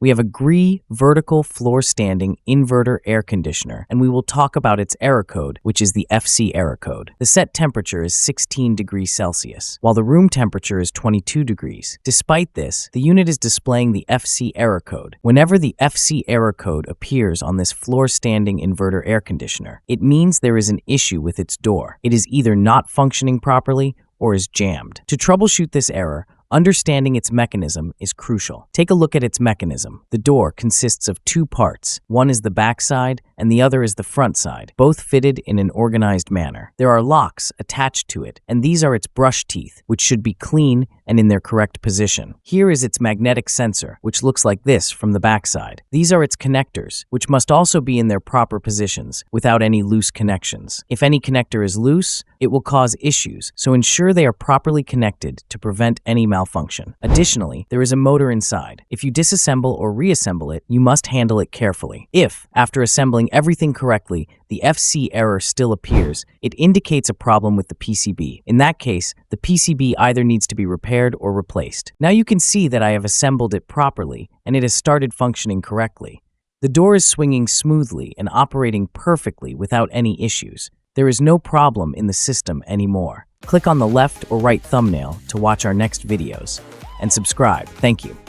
We have a Gree vertical floor standing inverter air conditioner, and we will talk about its error code, which is the FC error code. The set temperature is 16 degrees Celsius, while the room temperature is 22 degrees. Despite this, the unit is displaying the FC error code. Whenever the FC error code appears on this floor standing inverter air conditioner, it means there is an issue with its door. It is either not functioning properly or is jammed. To troubleshoot this error, understanding its mechanism is crucial. Take a look at its mechanism. The door consists of two parts. One is the back side and the other is the front side, both fitted in an organized manner. There are locks attached to it, and these are its brush teeth, which should be clean and in their correct position. Here is its magnetic sensor, which looks like this from the back side. These are its connectors, which must also be in their proper positions without any loose connections. If any connector is loose, it will cause issues, so ensure they are properly connected to prevent any malfunction. Additionally, there is a motor inside. If you disassemble or reassemble it, you must handle it carefully. If, after assembling everything correctly, the FC error still appears, it indicates a problem with the PCB. In that case, the PCB either needs to be repaired or replaced. Now you can see that I have assembled it properly and it has started functioning correctly. The door is swinging smoothly and operating perfectly without any issues. There is no problem in the system anymore. Click on the left or right thumbnail to watch our next videos and subscribe. Thank you.